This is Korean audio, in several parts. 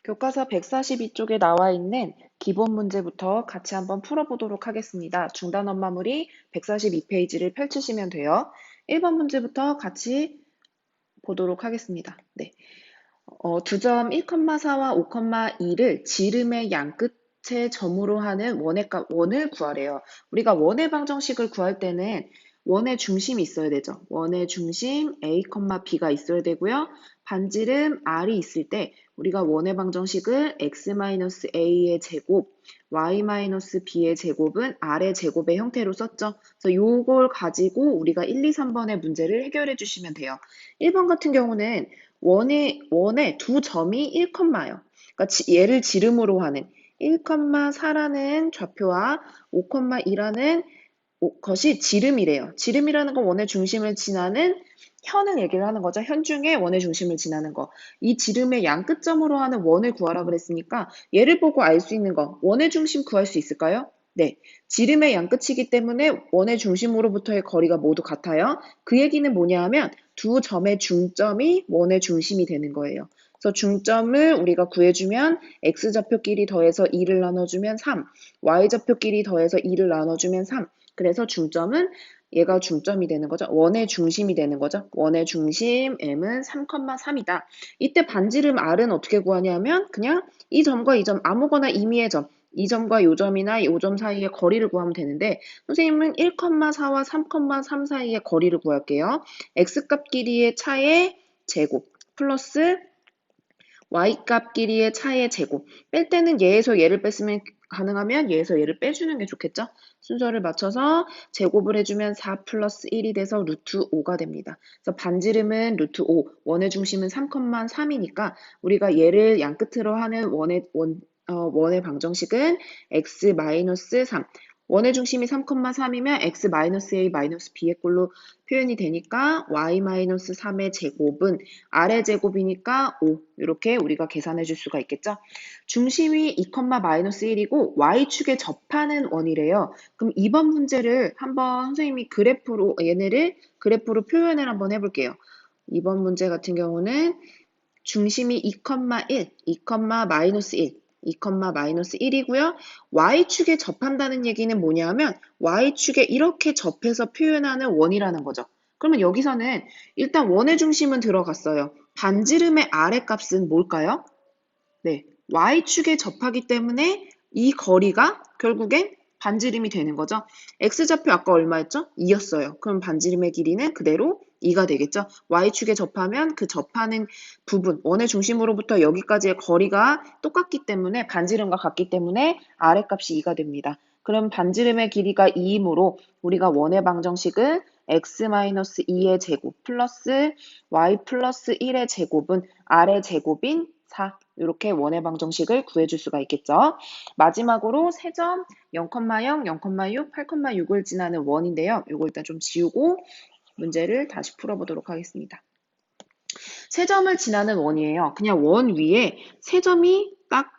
교과서 142쪽에 나와 있는 기본 문제부터 같이 한번 풀어보도록 하겠습니다. 중단 원마무리 142페이지를 펼치시면 돼요. 1번 문제부터 같이 보도록 하겠습니다. 네. 2점 1,4와 5,2를 지름의 양 끝에 점으로 하는 원을 구하래요. 우리가 원의 방정식을 구할 때는 원의 중심이 있어야 되죠. 원의 중심 A, B가 있어야 되고요. 반지름 R이 있을 때 우리가 원의 방정식을 x-a의 제곱, y-b의 제곱은 R의 제곱의 형태로 썼죠. 그래서 요걸 가지고 우리가 1, 2, 3번의 문제를 해결해 주시면 돼요. 1번 같은 경우는 원의 두 점이 1, 요. 그러니까 얘를 지름으로 하는 1,4라는 좌표와 5,2라는 것이 지름이래요. 지름이라는 건 원의 중심을 지나는 현을 얘기를 하는 거죠. 현 중에 원의 중심을 지나는 거. 이 지름의 양 끝점으로 하는 원을 구하라 그랬으니까 얘를 보고 알 수 있는 거. 원의 중심 구할 수 있을까요? 네. 지름의 양 끝이기 때문에 원의 중심으로부터의 거리가 모두 같아요. 그 얘기는 뭐냐 하면 두 점의 중점이 원의 중심이 되는 거예요. 그래서 중점을 우리가 구해주면 x좌표끼리 더해서 2를 나눠주면 3, y좌표끼리 더해서 2를 나눠주면 3. 그래서 중점은 얘가 중점이 되는 거죠. 원의 중심이 되는 거죠. 원의 중심 m은 3,3이다. 이때 반지름 r은 어떻게 구하냐면 그냥 이 점과 이 점 아무거나 임의의 점, 이 점과 요 점이나 요 점 사이의 거리를 구하면 되는데 선생님은 1,4와 3,3 사이의 거리를 구할게요. x값 길이의 차의 제곱 플러스 y값 길이의 차의 제곱. 뺄 때는 얘에서 얘를 뺐으면 가능하면 얘에서 얘를 빼주는 게 좋겠죠? 순서를 맞춰서 제곱을 해주면 4 플러스 1이 돼서 루트 5가 됩니다. 그래서 반지름은 루트 5, 원의 중심은 3,3이니까 우리가 얘를 양 끝으로 하는 원의 방정식은 x-3. 원의 중심이 3,3이면 x-a-b의 꼴로 표현이 되니까 y-3의 제곱은 r의 제곱이니까 5 이렇게 우리가 계산해 줄 수가 있겠죠. 중심이 2,-1이고 y축에 접하는 원이래요. 그럼 이번 문제를 한번 선생님이 얘네를 그래프로 표현을 한번 해볼게요. 이번 문제 같은 경우는 중심이 2,1, 2,-1, 2,-1이고요. y축에 접한다는 얘기는 뭐냐면 y축에 이렇게 접해서 표현하는 원이라는 거죠. 그러면 여기서는 일단 원의 중심은 들어갔어요. 반지름의 아래값은 뭘까요? 네, y축에 접하기 때문에 이 거리가 결국엔 반지름이 되는 거죠. x좌표 아까 얼마였죠? 2였어요. 그럼 반지름의 길이는 그대로 2가 되겠죠. y축에 접하면 그 접하는 부분, 원의 중심으로부터 여기까지의 거리가 똑같기 때문에 반지름과 같기 때문에 아래값이 2가 됩니다. 그럼 반지름의 길이가 2이므로 우리가 원의 방정식은 x-2의 제곱 플러스 y 플러스 1의 제곱은 r의 제곱인 4 이렇게 원의 방정식을 구해줄 수가 있겠죠. 마지막으로 세점 0,0, 0,6, 8,6을 지나는 원인데요. 이거 일단 좀 지우고 문제를 다시 풀어보도록 하겠습니다. 세 점을 지나는 원이에요. 그냥 원 위에 세 점이 딱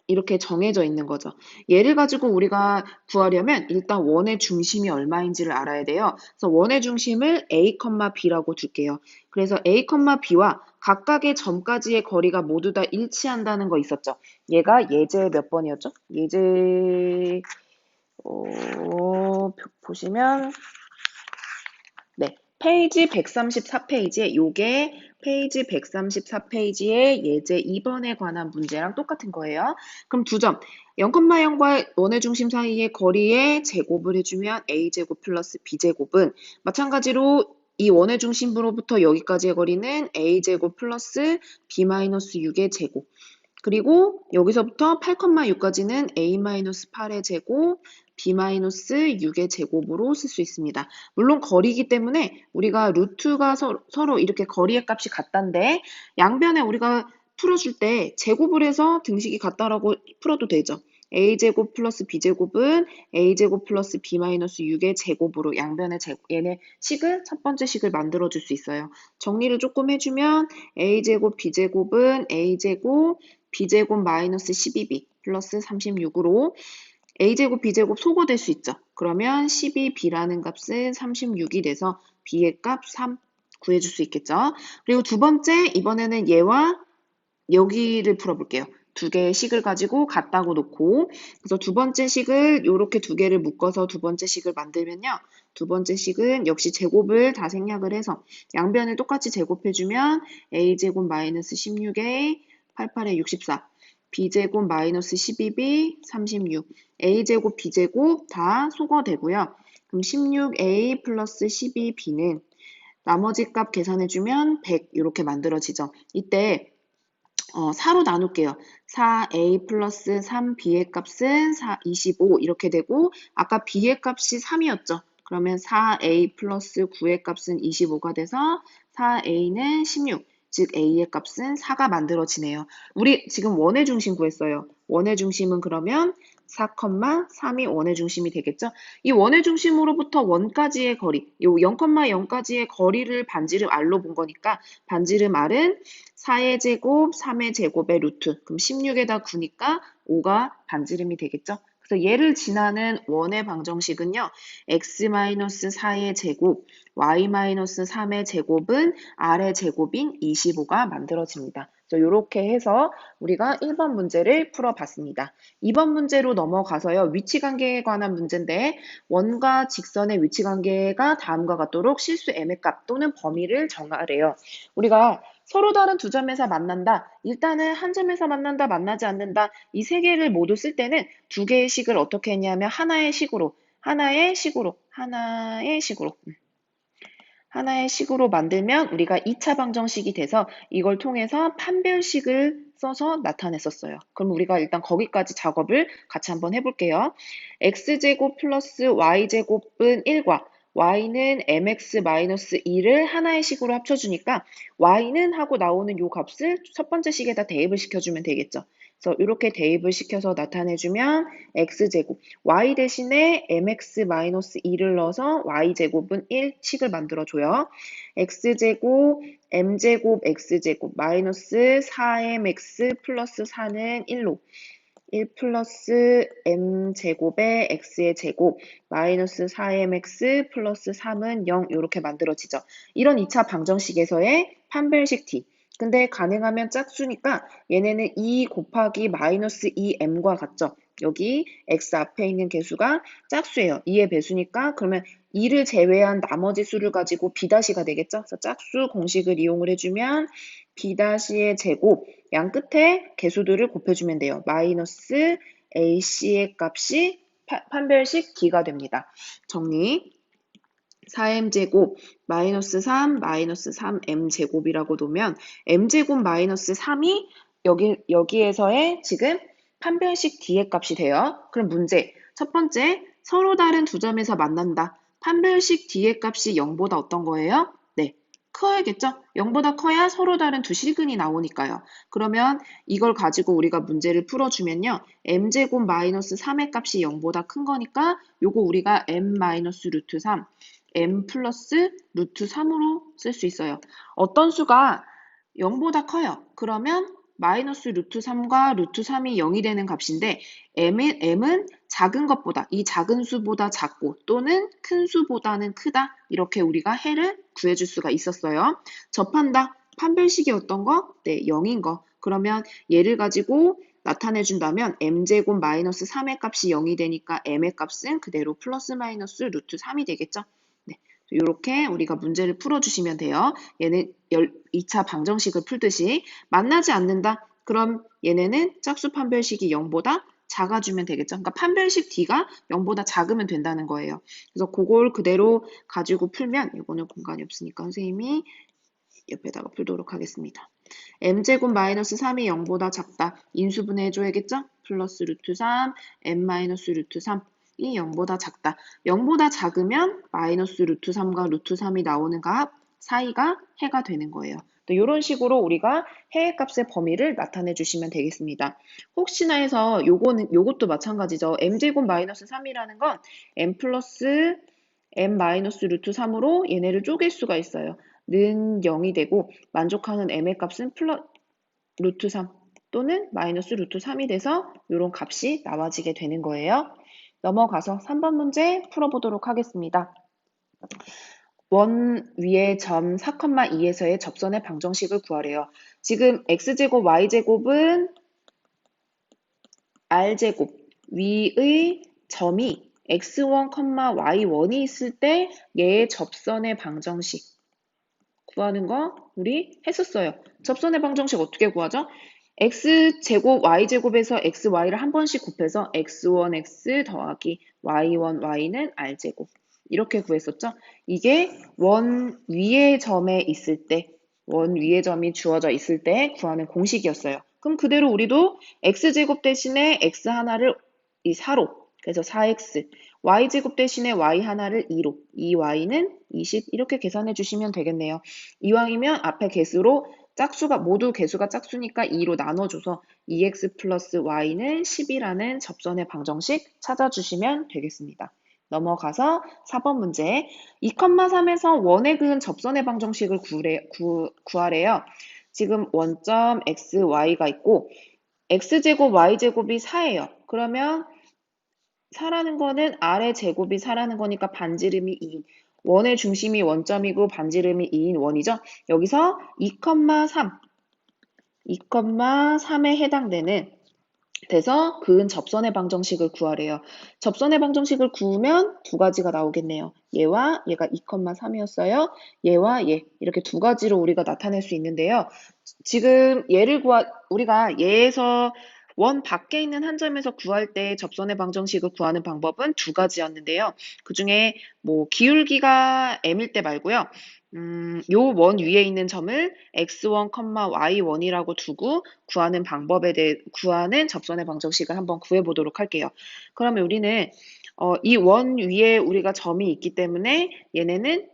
이렇게 정해져 있는 거죠. 얘를 가지고 우리가 구하려면 일단 원의 중심이 얼마인지를 알아야 돼요. 그래서 원의 중심을 A, B라고 둘게요. 그래서 A, B와 각각의 점까지의 거리가 모두 다 일치한다는 거 있었죠. 얘가 예제 몇 번이었죠? 예제 보시면 네, 페이지 134페이지에 요게 페이지 134페이지의 예제 2번에 관한 문제랑 똑같은 거예요. 그럼 두 점, 0,0과 원의 중심 사이의 거리의 제곱을 해주면 a제곱 플러스 b제곱은 마찬가지로 이 원의 중심으로부터 여기까지의 거리는 a제곱 플러스 b-6의 제곱 그리고 여기서부터 8,6까지는 a-8의 제곱 b-6의 제곱으로 쓸 수 있습니다. 물론 거리이기 때문에 우리가 루트가 서로 이렇게 거리의 값이 같단데 양변에 우리가 풀어줄 때 제곱을 해서 등식이 같다라고 풀어도 되죠. a제곱 플러스 b제곱은 a제곱 플러스 b-6의 제곱으로 양변의 얘네 식을 첫 번째 식을 만들어 줄 수 있어요. 정리를 조금 해주면 a제곱 b제곱은 a제곱 b제곱 마이너스 12b 플러스 36으로 a제곱 b제곱 소거될 수 있죠. 그러면 12b라는 값은 36이 돼서 b의 값 3 구해줄 수 있겠죠. 그리고 두 번째 이번에는 얘와 여기를 풀어볼게요. 두 개의 식을 가지고 같다고 놓고, 그래서 두 번째 식을 이렇게 두 개를 묶어서 두 번째 식을 만들면요. 두 번째 식은 역시 제곱을 다 생략을 해서 양변을 똑같이 제곱해주면 a제곱 마이너스 16a 88에 64, b제곱 마이너스 12b 36, a제곱 b제곱 다 소거되고요. 그럼 16a 플러스 12b는 나머지 값 계산해주면 100 이렇게 만들어지죠. 이때 4로 나눌게요. 4a 플러스 3b의 값은 25 이렇게 되고 아까 b의 값이 3이었죠. 그러면 4a 플러스 9의 값은 25가 돼서 4a는 16, 즉 a의 값은 4가 만들어지네요. 우리 지금 원의 중심 구했어요. 원의 중심은 그러면 4, 3이 원의 중심이 되겠죠. 이 원의 중심으로부터 원까지의 거리, 이 0,0까지의 거리를 반지름 r로 본 거니까 반지름 r은 4의 제곱, 3의 제곱의 루트. 그럼 16에다 9니까 5가 반지름이 되겠죠. 그래서 얘를 지나는 원의 방정식은요. x-4의 제곱, y-3의 제곱은 r의 제곱인 25가 만들어집니다. 이렇게 해서 우리가 1번 문제를 풀어봤습니다. 2번 문제로 넘어가서요. 위치관계에 관한 문제인데 원과 직선의 위치관계가 다음과 같도록 실수 M의 값 또는 범위를 정하래요. 우리가 서로 다른 두 점에서 만난다. 일단은 한 점에서 만난다, 만나지 않는다. 이 세 개를 모두 쓸 때는 두 개의 식을 어떻게 했냐면 하나의 식으로 만들면 우리가 2차 방정식이 돼서 이걸 통해서 판별식을 써서 나타냈었어요. 그럼 우리가 일단 거기까지 작업을 같이 한번 해볼게요. x제곱 플러스 y제곱은 1과 y는 mx-2를 하나의 식으로 합쳐주니까 y는 하고 나오는 요 값을 첫 번째 식에다 대입을 시켜주면 되겠죠. 그래서 이렇게 대입을 시켜서 나타내주면 x제곱, y 대신에 mx-2를 넣어서 y제곱은 1식을 만들어줘요. x제곱, m제곱, x제곱, 마이너스 4mx 플러스 4는 1로 1 플러스 m제곱에 x의 제곱 마이너스 4mx 플러스 3은 0 이렇게 만들어지죠. 이런 2차 방정식에서의 판별식 t. 근데 가능하면 짝수니까 얘네는 2 곱하기 마이너스 2m과 같죠. 여기 x 앞에 있는 개수가 짝수예요. 2의 배수니까 그러면 2를 제외한 나머지 수를 가지고 b'가 되겠죠. 그래서 짝수 공식을 이용을 해주면 b'의 제곱 양 끝에 개수들을 곱해주면 돼요. 마이너스 ac의 값이 판별식 d가 됩니다. 정리. 4m제곱 마이너스 3 마이너스 3m제곱이라고 놓으면 m제곱 마이너스 3이 여기에서의 지금 판별식 d의 값이 돼요. 그럼 문제. 첫 번째, 서로 다른 두 점에서 만난다. 판별식 d의 값이 0보다 어떤 거예요? 네, 커야겠죠? 0보다 커야 서로 다른 두 실근이 나오니까요. 그러면 이걸 가지고 우리가 문제를 풀어주면요. m제곱 마이너스 3의 값이 0보다 큰 거니까 요거 우리가 m 마이너스 루트 3, m 플러스 루트 3으로 쓸 수 있어요. 어떤 수가 0보다 커요. 그러면 마이너스 루트 3과 루트 3이 0이 되는 값인데 m은 작은 것보다 이 작은 수보다 작고 또는 큰 수보다는 크다. 이렇게 우리가 해를 구해줄 수가 있었어요. 접한다. 판별식이 어떤 거? 네, 0인 거. 그러면 얘를 가지고 나타내준다면 m제곱 마이너스 3의 값이 0이 되니까 m의 값은 그대로 플러스 마이너스 루트 3이 되겠죠. 이렇게 우리가 문제를 풀어주시면 돼요. 얘는 2차 방정식을 풀듯이 만나지 않는다. 그럼 얘네는 짝수 판별식이 0보다 작아주면 되겠죠. 그러니까 판별식 D가 0보다 작으면 된다는 거예요. 그래서 그걸 그대로 가지고 풀면 이거는 공간이 없으니까 선생님이 옆에다가 풀도록 하겠습니다. m제곱 마이너스 3이 0보다 작다. 인수분해 해줘야겠죠? 플러스 루트 3, m 마이너스 루트 3. 이 0보다 작다. 0보다 작으면 마이너스 루트 3과 루트 3이 나오는 값 사이가 해가 되는 거예요. 또 이런 식으로 우리가 해의 값의 범위를 나타내 주시면 되겠습니다. 혹시나 해서 요것도 마찬가지죠. m제곱 마이너스 3이라는 건 m 플러스 m 마이너스 루트 3으로 얘네를 쪼갤 수가 있어요. 는 0이 되고 만족하는 m의 값은 루트 3 또는 마이너스 루트 3이 돼서 이런 값이 나와지게 되는 거예요. 넘어가서 3번 문제 풀어보도록 하겠습니다. 원 위의 점 4,2에서의 접선의 방정식을 구하래요. 지금 x제곱 y제곱은 r제곱 위의 점이 x1, y1이 있을 때 얘의 접선의 방정식 구하는 거 우리 했었어요. 접선의 방정식 어떻게 구하죠? x제곱 y제곱에서 xy를 한 번씩 곱해서 x1x 더하기 y1y는 r제곱 이렇게 구했었죠. 이게 원 위의 점에 있을 때, 원 위의 점이 주어져 있을 때 구하는 공식이었어요. 그럼 그대로 우리도 x제곱 대신에 x 하나를 이 4로, 그래서 4x, y제곱 대신에 y 하나를 2로, 2y는 20 이렇게 계산해 주시면 되겠네요. 이왕이면 앞에 개수로 짝수가 모두 개수가 짝수니까 2로 나눠줘서 2x 플러스 y는 10이라는 접선의 방정식 찾아주시면 되겠습니다. 넘어가서 4번 문제 2,3에서 원에 그은 접선의 방정식을 구하래요. 지금 원점 x, y가 있고 x제곱, y제곱이 4예요. 그러면 4라는 거는 아래 제곱이 4라는 거니까 반지름이 2인 원의 중심이 원점이고 반지름이 2인 원이죠. 여기서 2,3, 2,3에 해당되는 돼서 그은 접선의 방정식을 구하래요. 접선의 방정식을 구우면 두 가지가 나오겠네요. 얘와 얘가 2,3이었어요. 얘와 얘 이렇게 두 가지로 우리가 나타낼 수 있는데요. 지금 우리가 얘에서 원 밖에 있는 한 점에서 구할 때 접선의 방정식을 구하는 방법은 두 가지였는데요. 그중에 뭐 기울기가 m일 때 말고요. 요 원 위에 있는 점을 x1, y1이라고 두고 구하는 방법에 대해 구하는 접선의 방정식을 한번 구해 보도록 할게요. 그러면 우리는 이 원 위에 우리가 점이 있기 때문에 얘네는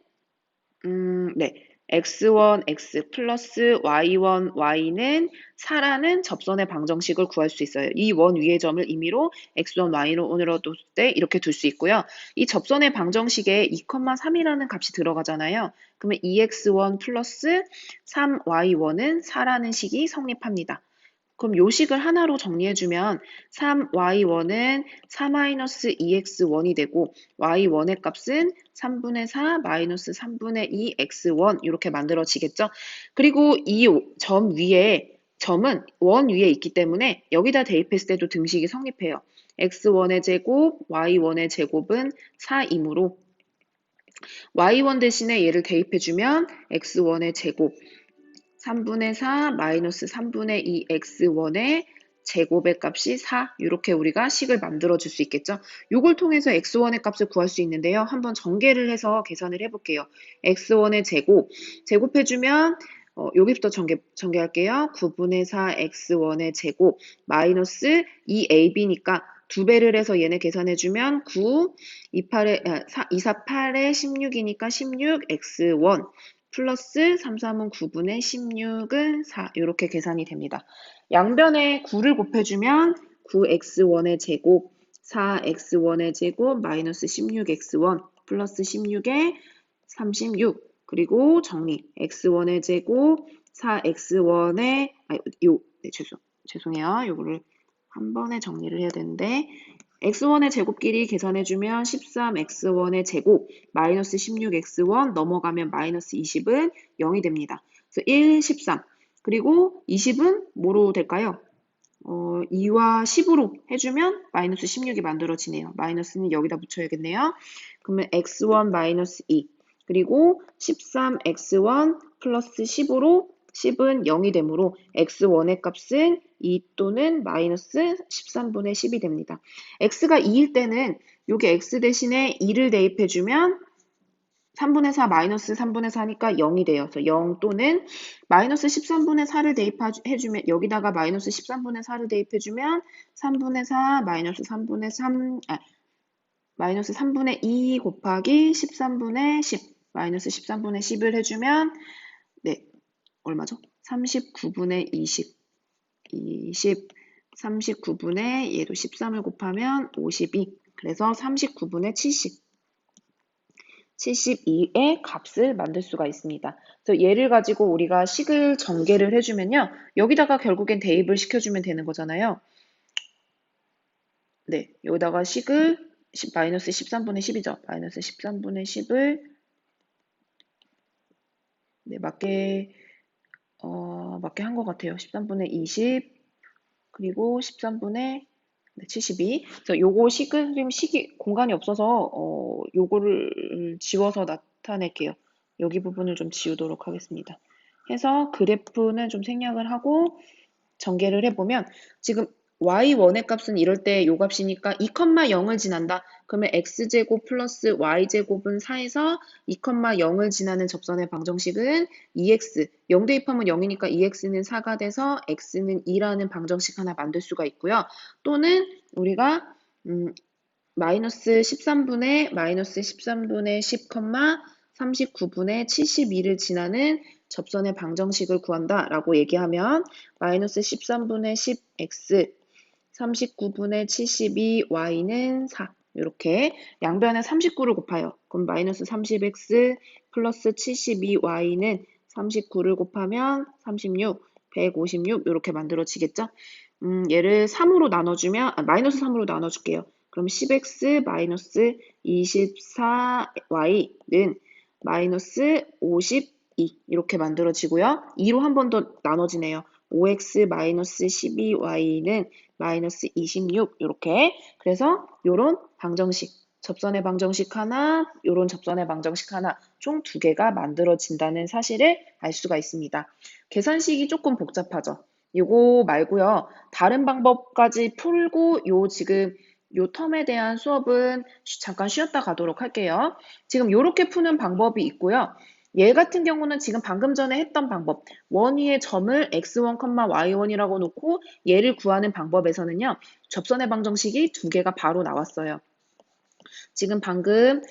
네. x1, x 플러스 y1, y는 4라는 접선의 방정식을 구할 수 있어요. 이 원 위의 점을 임의로 x1, y1으로 둘 때 이렇게 둘 수 있고요. 이 접선의 방정식에 2,3이라는 값이 들어가잖아요. 그러면 2x1 플러스 3y1은 4라는 식이 성립합니다. 그럼 요 식을 하나로 정리해주면 3y1은 4-2x1이 되고 y1의 값은 3분의 4 마이너스 3분의 2x1 이렇게 만들어지겠죠. 그리고 이 점 위에 점은 원 위에 있기 때문에 여기다 대입했을 때도 등식이 성립해요. x1의 제곱, y1의 제곱은 4이므로 y1 대신에 얘를 대입해주면 x1의 제곱 3분의 4 마이너스 3분의 2 x1의 제곱의 값이 4 이렇게 우리가 식을 만들어 줄 수 있겠죠. 이걸 통해서 x1의 값을 구할 수 있는데요. 한번 전개를 해서 계산을 해볼게요. x1의 제곱해주면 여기부터 전개할게요. 9분의 4 x1의 제곱 마이너스 2ab니까 두 배를 해서 얘네 계산해주면 9, 248에 16이니까 16x1 플러스 3, 3은 9분의 16은 4 이렇게 계산이 됩니다. 양변에 9를 곱해주면 9x1의 제곱 4x1의 제곱 마이너스 16x1 플러스 16에 36 그리고 정리 x1의 제곱 4x1의 죄송해요. 요거를 한 번에 정리를 해야 되는데 x1의 제곱끼리 계산해주면 13x1의 제곱 마이너스 16x1 넘어가면 마이너스 20은 0이 됩니다. 그래서 1, 13 그리고 20은 뭐로 될까요? 2와 10으로 해주면 마이너스 16이 만들어지네요. 마이너스는 여기다 붙여야겠네요. 그러면 x1 마이너스 2 그리고 13x1 플러스 10으로 10은 0이 되므로 x1의 값은 2 또는 마이너스 13분의 10이 됩니다. x가 2일 때는 여기 x 대신에 2를 대입해주면 3분의 4 마이너스 3분의 4니까 0이 돼요. 그래서 0 또는 마이너스 13분의 4를 대입해주면 여기다가 마이너스 13분의 4를 대입해주면 3분의 4 마이너스 3분의 3 마이너스 3분의 2 곱하기 13분의 10 마이너스 13분의 10을 해주면 네 얼마죠? 39분의 20 39분의 얘도 13을 곱하면 52 그래서 39분의 70 72의 값을 만들 수가 있습니다. 그래서 얘를 가지고 우리가 식을 전개를 해주면요. 여기다가 결국엔 대입을 시켜주면 되는 거잖아요. 네, 여기다가 식을 마이너스 13분의 10이죠. 마이너스 13분의 10을 네, 맞게 한 것 같아요. 13분의 20 그리고 13분의 네, 72. 그래서 요거 지금 공간이 없어서 요거를 지워서 나타낼게요. 여기 부분을 좀 지우도록 하겠습니다. 해서 그래프는 좀 생략을 하고 전개를 해보면 지금 y1의 값은 이럴 때 요 값이니까 2,0을 지난다. 그러면 x제곱 플러스 y제곱은 4에서 2,0을 지나는 접선의 방정식은 2x. 0 대입하면 0이니까 2x는 4가 돼서 x는 2라는 방정식 하나 만들 수가 있고요. 또는 우리가 마이너스 13분의 10, 39분의 72를 지나는 접선의 방정식을 구한다라고 얘기하면 마이너스 13분의 10x, 39분의 72y는 4. 이렇게 양변에 39를 곱해요. 그럼 마이너스 30x 플러스 72y는 39를 곱하면 36, 156 이렇게 만들어지겠죠? 얘를 3으로 나눠주면 마이너스 3으로 나눠줄게요. 그럼 10x 마이너스 24y는 마이너스 52 이렇게 만들어지고요. 2로 한 번 더 나눠지네요. 5x 마이너스 12y는 마이너스 26 이렇게. 그래서 요런 방정식, 접선의 방정식 하나, 요런 접선의 방정식 하나, 총 두 개가 만들어진다는 사실을 알 수가 있습니다. 계산식이 조금 복잡하죠. 요거 말고요. 다른 방법까지 풀고 지금 요 텀에 대한 수업은 잠깐 쉬었다 가도록 할게요. 지금 요렇게 푸는 방법이 있고요. 얘 같은 경우는 지금 방금 전에 했던 방법, 원위의 점을 x1, y1이라고 놓고 얘를 구하는 방법에서는요. 접선의 방정식이 두 개가 바로 나왔어요. 지금 방금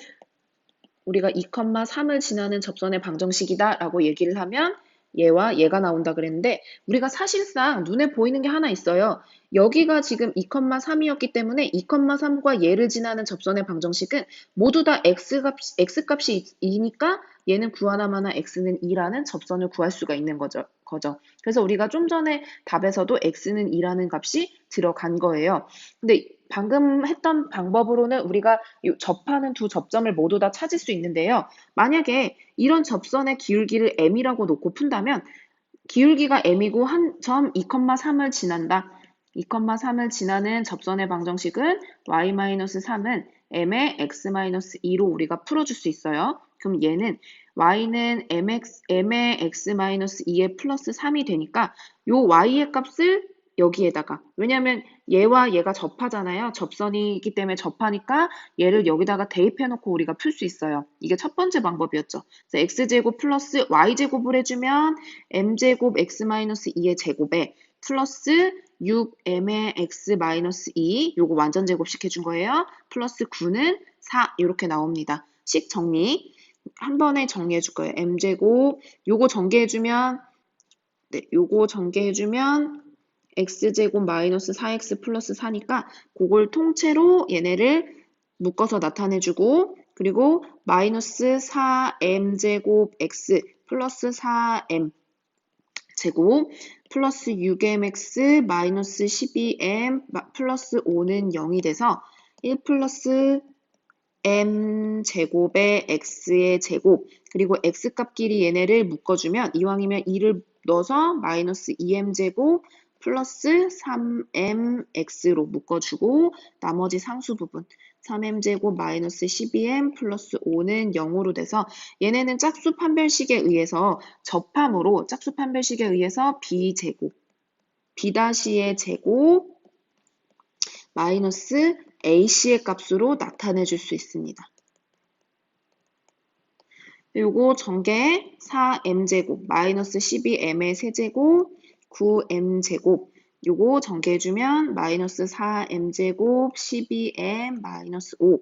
우리가 2,3을 지나는 접선의 방정식이다라고 얘기를 하면 얘와 얘가 나온다 그랬는데 우리가 사실상 눈에 보이는 게 하나 있어요. 여기가 지금 2,3이었기 때문에 2,3과 얘를 지나는 접선의 방정식은 모두 다 x값이 2니까 얘는 구하나마나 x는 2라는 접선을 구할 수가 있는 거죠. 그래서 우리가 좀 전에 답에서도 x는 2라는 값이 들어간 거예요. 근데 방금 했던 방법으로는 우리가 접하는 두 접점을 모두 다 찾을 수 있는데요. 만약에 이런 접선의 기울기를 m이라고 놓고 푼다면 기울기가 m이고 한 점 2,3을 지난다. 2,3을 지나는 접선의 방정식은 y-3은 m의 x-2로 우리가 풀어줄 수 있어요. 그럼 얘는 y는 m의 x-2의 플러스 3이 되니까 요 y의 값을 여기에다가, 왜냐하면 얘와 얘가 접하잖아요. 접선이기 때문에 접하니까 얘를 여기다가 대입해놓고 우리가 풀 수 있어요. 이게 첫 번째 방법이었죠. 그래서 x제곱 플러스 y제곱을 해주면 m제곱 x-2의 제곱에 플러스 6m의 x-2 요거 완전 제곱식 해준 거예요. 플러스 9는 4 이렇게 나옵니다. 식 정리 한 번에 정리해 줄 거예요. m제곱 요거 전개해주면 x제곱 마이너스 4x 플러스 4니까 그걸 통째로 얘네를 묶어서 나타내주고, 그리고 마이너스 4m제곱 x 플러스 4m 제곱 플러스 6mx 마이너스 12m 플러스 5는 0이 돼서 1 플러스 m 제곱의 x의 제곱, 그리고 x값끼리 얘네를 묶어주면 이왕이면 2를 넣어서 마이너스 2m 제곱 플러스 3mx로 묶어주고 나머지 상수 부분 3m 제곱 마이너스 12m 플러스 5는 0으로 돼서 얘네는 짝수 판별식에 의해서 접함으로 짝수 판별식에 의해서 b제곱 b'의 제곱 마이너스 ac의 값으로 나타내 줄 수 있습니다. 요거 전개 4m제곱 마이너스 12m의 세제곱 9m제곱 요거 전개해주면 마이너스 4m제곱 12m 마이너스 5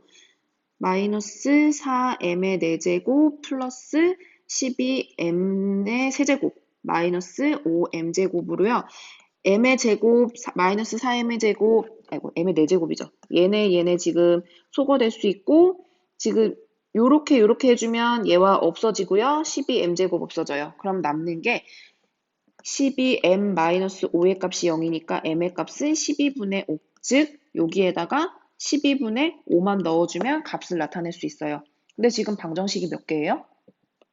마이너스 4m의 4제곱 플러스 12m의 세제곱 마이너스 5m제곱으로요. m의 제곱 마이너스 4m의 제곱 m의 4제곱이죠. 얘네 지금 소거될 수 있고 지금 요렇게 해주면 얘와 없어지고요. 12m제곱 없어져요. 그럼 남는 게 12m-5의 값이 0이니까 m의 값은 12분의 5, 즉 여기에다가 12분의 5만 넣어주면 값을 나타낼 수 있어요. 근데 지금 방정식이 몇 개예요?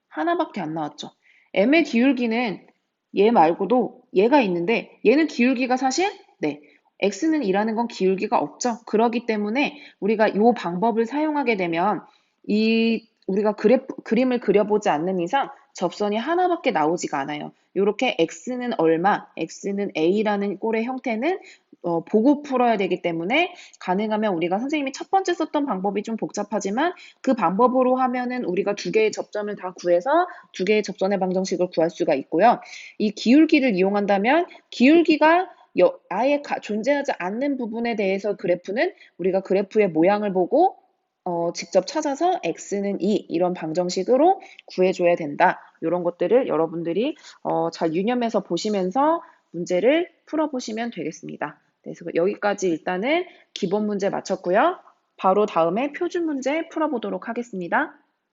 하나밖에 안 나왔죠. m의 기울기는 얘 말고도 얘가 있는데 얘는 기울기가 사실 x는 2라는 건 기울기가 없죠. 그렇기 때문에 우리가 이 방법을 사용하게 되면 우리가 그림을 그려보지 않는 이상 접선이 하나밖에 나오지가 않아요. 이렇게 x는 얼마, x는 a라는 꼴의 형태는 보고 풀어야 되기 때문에 가능하면 우리가 선생님이 첫 번째 썼던 방법이 좀 복잡하지만 그 방법으로 하면은 우리가 두 개의 접점을 다 구해서 두 개의 접선의 방정식을 구할 수가 있고요. 이 기울기를 이용한다면 기울기가 아예 존재하지 않는 부분에 대해서 그래프는 우리가 그래프의 모양을 보고 직접 찾아서 x는 2 이런 방정식으로 구해줘야 된다. 이런 것들을 여러분들이 잘 유념해서 보시면서 문제를 풀어보시면 되겠습니다. 그래서 여기까지 일단은 기본 문제 마쳤고요. 바로 다음에 표준 문제 풀어보도록 하겠습니다.